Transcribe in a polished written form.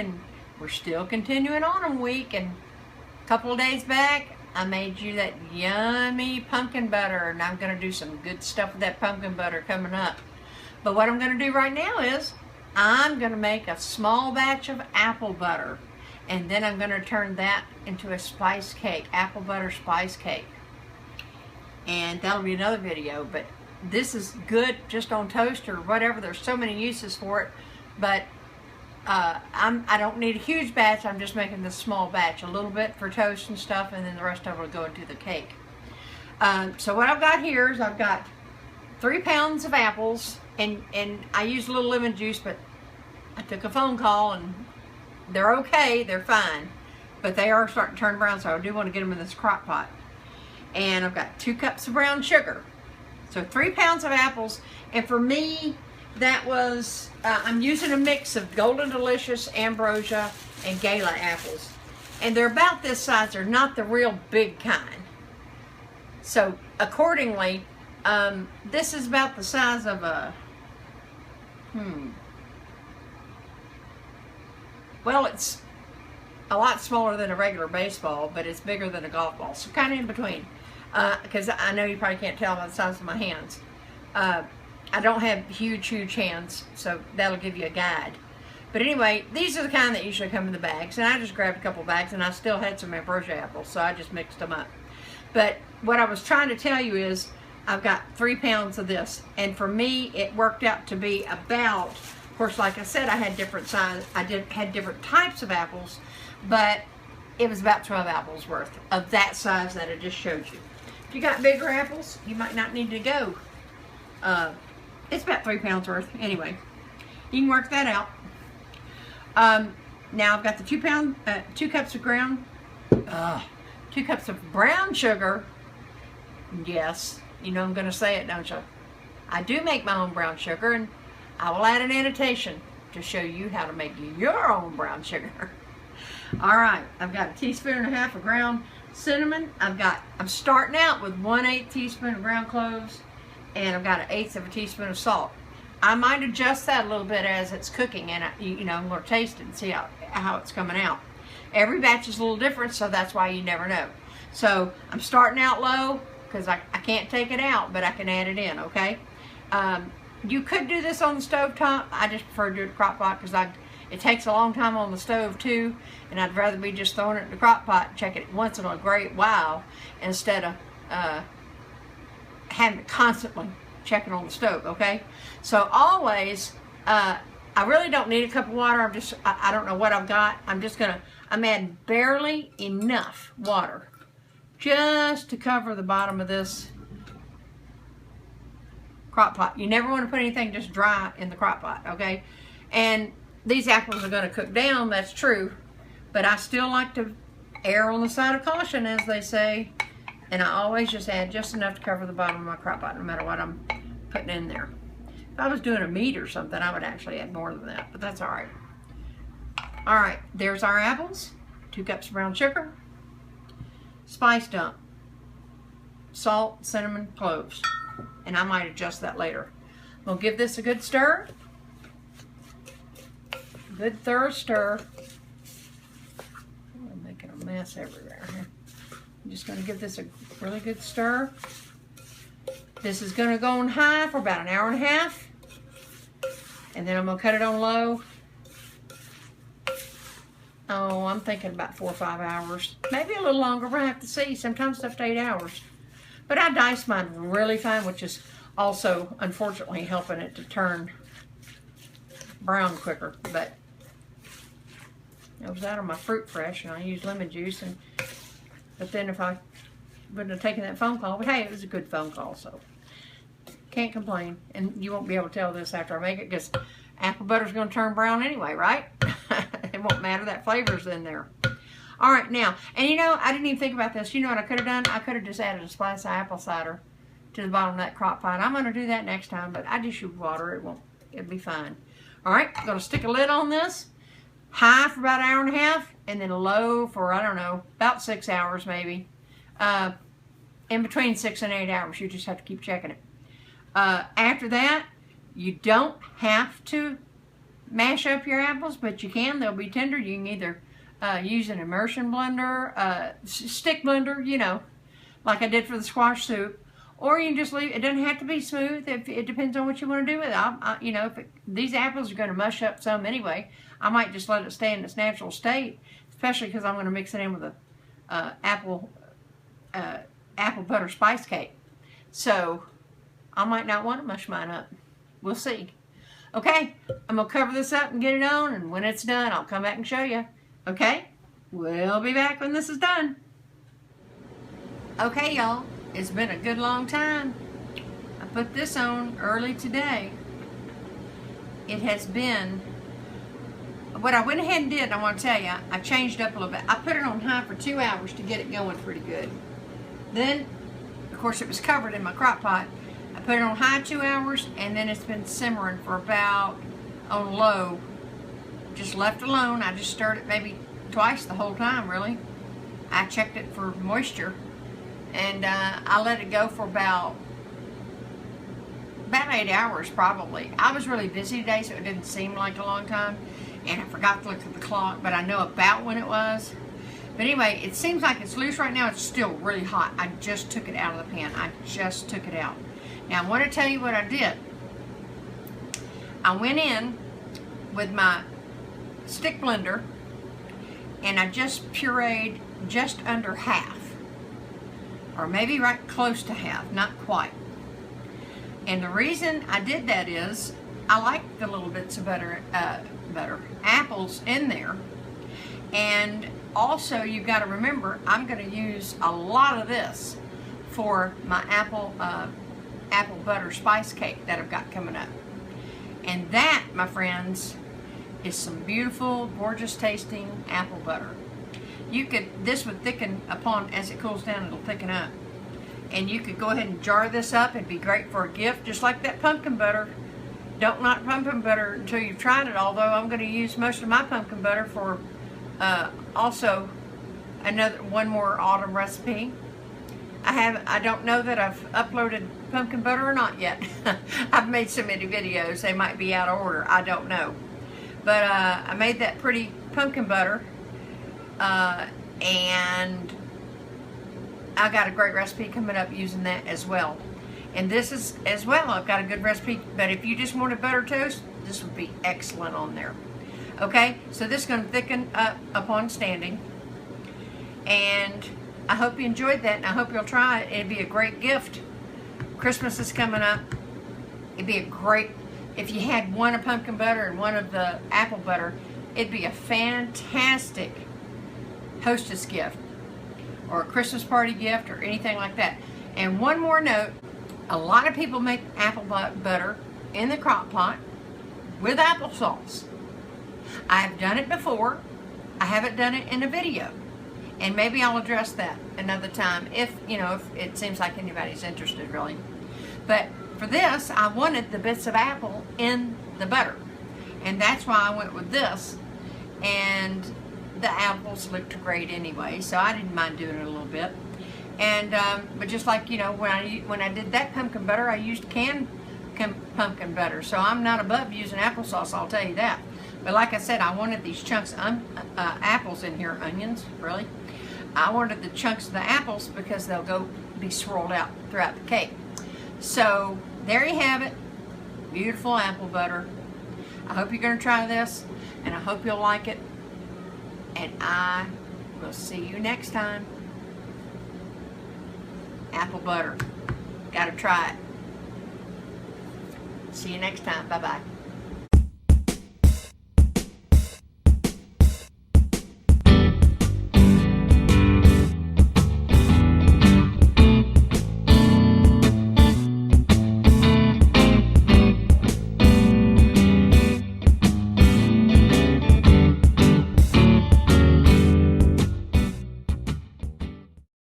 and we're still continuing on a week. And a couple of days back, I made you that yummy pumpkin butter, and I'm going to do some good stuff with that pumpkin butter coming up. But what I'm going to do right now is I'm going to make a small batch of apple butter, and then I'm going to turn that into a spice cake, apple butter spice cake. And that'll be another video, but this is good just on toast or whatever. There's so many uses for it, but I don't need a huge batch. I'm just making this small batch, a little bit for toast and stuff, and then the rest of it will go into the cake. So what I've got here is I've got 3 pounds of apples, and I use a little lemon juice, but I took a phone call and they're okay, they're fine, but they are starting to turn brown, so I do want to get them in this crock pot. And I've got 2 cups of brown sugar. So 3 pounds of apples, and for me, that was, I'm using a mix of Golden Delicious, Ambrosia, and Gala apples. And they're about this size, they're not the real big kind. So accordingly, this is about the size of a, well, it's a lot smaller than a regular baseball, but it's bigger than a golf ball. So kind of in between. Because I know you probably can't tell by the size of my hands. I don't have huge hands, so that'll give you a guide. But anyway, these are the kind that usually come in the bags, and I just grabbed a couple bags, and I still had some ambrosia apples, so I just mixed them up. But what I was trying to tell you is I've got 3 pounds of this, and for me, it worked out to be about, of course, like I said, I had different size, had different types of apples, but it was about 12 apples worth of that size that I just showed you. If you got bigger apples, you might not need to go. It's about 3 pounds worth. Anyway, you can work that out. Now I've got the 2 cups of 2 cups of brown sugar. Yes, you know I'm going to say it, don't you? I do make my own brown sugar, and I will add an annotation to show you how to make your own brown sugar. All right, I've got 1.5 teaspoons of ground cinnamon. I'm starting out with 1/8 teaspoon of ground cloves, and I've got 1/8 teaspoon of salt. I might adjust that a little bit as it's cooking, and I'm going to taste it and see how it's coming out. Every batch is a little different, so that's why you never know. So I'm starting out low because I can't take it out, but I can add it in, okay? You could do this on the stove top. I just prefer to do it in the crock pot because it takes a long time on the stove too, and I'd rather be just throwing it in the crock pot and checking it once in a great while instead of having to constantly check it on the stove, okay? So always, I really don't need a cup of water. I don't know what I've got. I'm adding barely enough water just to cover the bottom of this crock pot. You never want to put anything just dry in the crock pot, okay? And these apples are going to cook down, that's true, but I still like to err on the side of caution, as they say, and I always just add just enough to cover the bottom of my crock pot, no matter what I'm putting in there. If I was doing a meat or something, I would actually add more than that, but that's all right. All right, there's our apples, 2 cups of brown sugar, spice dump, salt, cinnamon, cloves, and I might adjust that later. We'll give this a good stir. Good thorough stir. I'm making a mess everywhere here. I'm just going to give this a really good stir. This is going to go on high for about 1.5 hours, and then I'm going to cut it on low. Oh, I'm thinking about 4 or 5 hours, maybe a little longer. We're going to have to see. Sometimes up to 8 hours. But I dice mine really fine, which is also unfortunately helping it to turn brown quicker. But I was out of my fruit fresh, and I used lemon juice, but then if I wouldn't have taken that phone call, but hey, it was a good phone call, so can't complain. And you won't be able to tell this after I make it because apple butter's going to turn brown anyway, right? It won't matter, that flavor's in there. All right, now, and you know, I didn't even think about this. You know what I could have done? I could have just added a slice of apple cider to the bottom of that crock pot. I'm going to do that next time, but I just use water. It'll be fine. All right, I'm going to stick a lid on this. High for about 1.5 hours, and then low for, I don't know, about 6 hours maybe. In between 6 and 8 hours, you just have to keep checking it. After that, you don't have to mash up your apples, but you can. They'll be tender. You can either use an immersion blender, stick blender, you know, like I did for the squash soup. Or you can just leave. It doesn't have to be smooth. It depends on what you want to do with it. You know, these apples are going to mush up some anyway, I might just let it stay in its natural state, especially because I'm going to mix it in with a apple butter spice cake. So I might not want to mush mine up. We'll see. Okay, I'm going to cover this up and get it on, and when it's done, I'll come back and show you. Okay, we'll be back when this is done. Okay, y'all. It's been a good long time. I put this on early today. It has been, what I went ahead and did, I want to tell you, I changed up a little bit. I put it on high for 2 hours to get it going pretty good. Then, of course, it was covered in my crock pot. I put it on high 2 hours, and then it's been simmering for about, on low, just left alone. I just stirred it maybe twice the whole time, really. I checked it for moisture. And I let it go for about 8 hours probably. I was really busy today, so it didn't seem like a long time. And I forgot to look at the clock, but I know about when it was. But anyway, it seems like it's loose right now. It's still really hot. I just took it out of the pan. I just took it out. Now I want to tell you what I did. I went in with my stick blender and I just pureed just under half. Or maybe right close to half, not quite. And the reason I did that is I like the little bits of apples in there. And also you've got to remember, I'm going to use a lot of this for my apple butter spice cake that I've got coming up. And that, my friends, is some beautiful, gorgeous tasting apple butter. This would thicken upon, as it cools down, it'll thicken up. And you could go ahead and jar this up. It'd be great for a gift, just like that pumpkin butter. Don't knock pumpkin butter until you've tried it, although I'm going to use most of my pumpkin butter for also one more autumn recipe. I don't know that I've uploaded pumpkin butter or not yet. I've made so many videos, they might be out of order. I don't know. But I made that pretty pumpkin butter. And I got a great recipe coming up using that as well. And this is as well, I've got a good recipe, but if you just wanted butter toast, this would be excellent on there. Okay, so this is going to thicken up upon standing. And I hope you enjoyed that, and I hope you'll try it. It'd be a great gift. Christmas is coming up. It'd be a great, if you had one of pumpkin butter and one of the apple butter, it'd be a fantastic hostess gift or a Christmas party gift or anything like that. And one more note, a lot of people make apple butter in the crock pot with applesauce. I've done it before. I haven't done it in a video, and maybe I'll address that another time if it seems like anybody's interested, really. But for this, I wanted the bits of apple in the butter, and that's why I went with this. And the apples looked great anyway, so I didn't mind doing it a little bit. And but just like when I did that pumpkin butter, I used canned pumpkin butter, so I'm not above using applesauce, I'll tell you that. But like I said, I wanted these chunks of apples in here, onions, really. I wanted the chunks of the apples because they'll be swirled out throughout the cake. So there you have it, beautiful apple butter. I hope you're going to try this, and I hope you'll like it. And I will see you next time. Apple butter. Gotta try it. See you next time. Bye-bye.